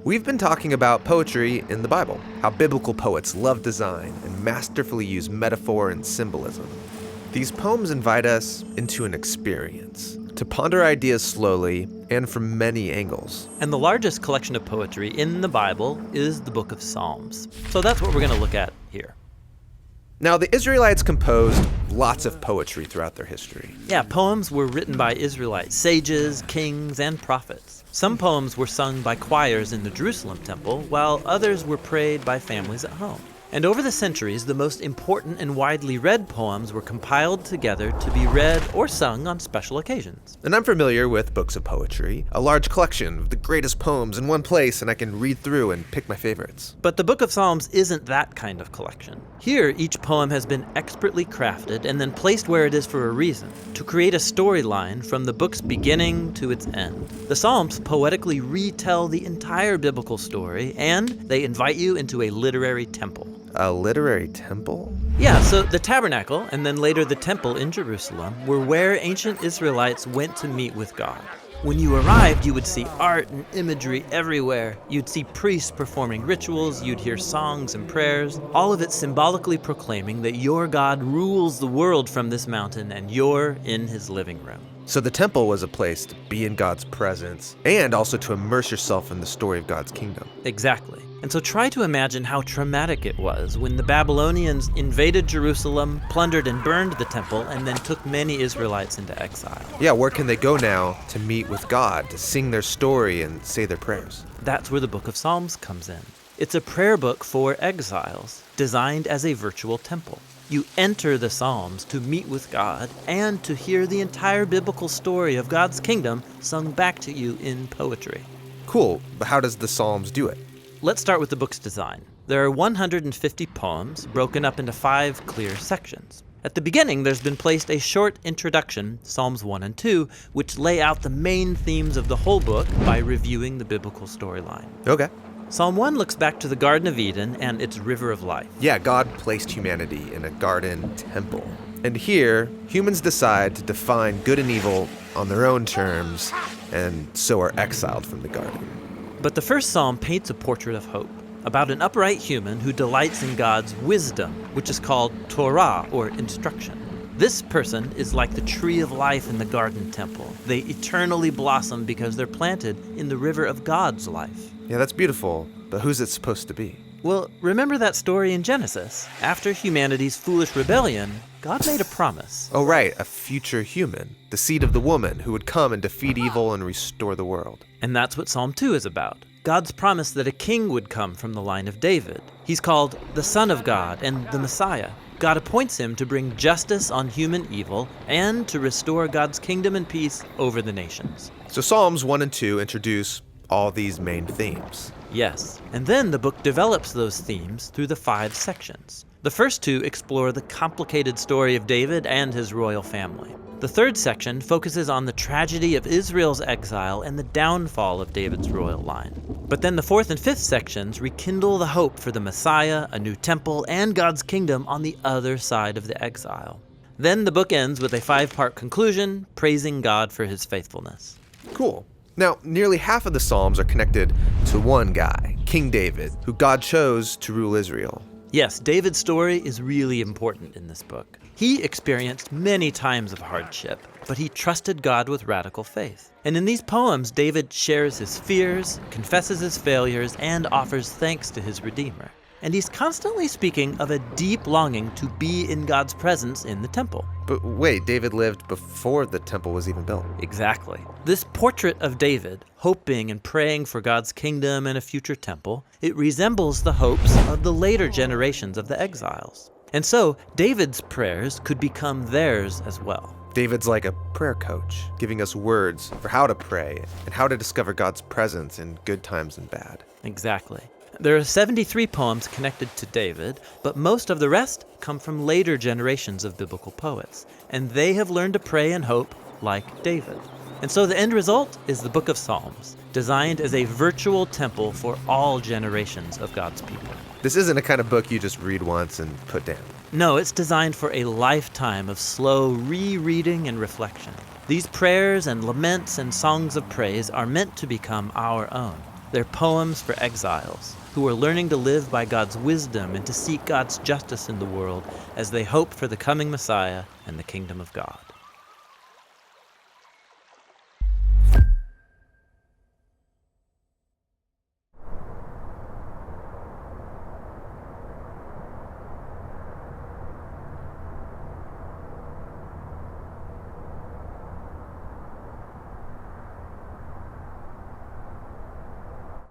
We've been talking about poetry in the Bible, how biblical poets love design and masterfully use metaphor and symbolism. These poems invite us into an experience, to ponder ideas slowly and from many angles. And the largest collection of poetry in the Bible is the book of Psalms. So that's what we're going to look at here. Now, the Israelites composed lots of poetry throughout their history. Yeah, poems were written by Israelite sages, kings, and prophets. Some poems were sung by choirs in the Jerusalem temple, while others were prayed by families at home. And over the centuries, the most important and widely read poems were compiled together to be read or sung on special occasions. And I'm familiar with books of poetry, a large collection of the greatest poems in one place, and I can read through and pick my favorites. But the Book of Psalms isn't that kind of collection. Here, each poem has been expertly crafted and then placed where it is for a reason, to create a storyline from the book's beginning to its end. The Psalms poetically retell the entire biblical story, and they invite you into a literary temple. A literary temple? Yeah, so the tabernacle, and then later the temple in Jerusalem, were where ancient Israelites went to meet with God. When you arrived, you would see art and imagery everywhere. You'd see priests performing rituals, you'd hear songs and prayers, all of it symbolically proclaiming that your God rules the world from this mountain and you're in his living room. So the temple was a place to be in God's presence and also to immerse yourself in the story of God's kingdom. Exactly. And so try to imagine how traumatic it was when the Babylonians invaded Jerusalem, plundered and burned the temple, and then took many Israelites into exile. Yeah, where can they go now to meet with God, to sing their story and say their prayers? That's where the Book of Psalms comes in. It's a prayer book for exiles, designed as a virtual temple. You enter the Psalms to meet with God and to hear the entire biblical story of God's kingdom sung back to you in poetry. Cool, but how does the Psalms do it? Let's start with the book's design. There are 150 poems broken up into 5 clear sections. At the beginning, there's been placed a short introduction, Psalms 1 and 2, which lay out the main themes of the whole book by reviewing the biblical storyline. Okay. Psalm 1 looks back to the Garden of Eden and its river of life. Yeah, God placed humanity in a garden temple. And here, humans decide to define good and evil on their own terms, and so are exiled from the garden. But the first psalm paints a portrait of hope, about an upright human who delights in God's wisdom, which is called Torah, or instruction. This person is like the tree of life in the garden temple. They eternally blossom because they're planted in the river of God's life. Yeah, that's beautiful, but who's it supposed to be? Well, remember that story in Genesis? After humanity's foolish rebellion, God made a promise. Oh, right, a future human, the seed of the woman who would come and defeat evil and restore the world. And that's what Psalm 2 is about. God's promise that a king would come from the line of David. He's called the Son of God and the Messiah. God appoints him to bring justice on human evil and to restore God's kingdom and peace over the nations. So Psalms 1 and 2 introduce all these main themes. Yes, and then the book develops those themes through the 5 sections. The first 2 explore the complicated story of David and his royal family. The third section focuses on the tragedy of Israel's exile and the downfall of David's royal line. But then the 4th and 5th sections rekindle the hope for the Messiah, a new temple, and God's kingdom on the other side of the exile. Then the book ends with a 5-part conclusion, praising God for his faithfulness. Cool. Now, nearly half of the Psalms are connected to one guy, King David, who God chose to rule Israel. Yes, David's story is really important in this book. He experienced many times of hardship, but he trusted God with radical faith. And in these poems, David shares his fears, confesses his failures, and offers thanks to his Redeemer. And he's constantly speaking of a deep longing to be in God's presence in the temple. But wait, David lived before the temple was even built. Exactly. This portrait of David, hoping and praying for God's kingdom and a future temple, it resembles the hopes of the later generations of the exiles. And so, David's prayers could become theirs as well. David's like a prayer coach, giving us words for how to pray and how to discover God's presence in good times and bad. Exactly. There are 73 poems connected to David, but most of the rest come from later generations of biblical poets, and they have learned to pray and hope like David. And so the end result is the Book of Psalms, designed as a virtual temple for all generations of God's people. This isn't a kind of book you just read once and put down. No, it's designed for a lifetime of slow rereading and reflection. These prayers and laments and songs of praise are meant to become our own. They're poems for exiles who are learning to live by God's wisdom and to seek God's justice in the world as they hope for the coming Messiah and the kingdom of God.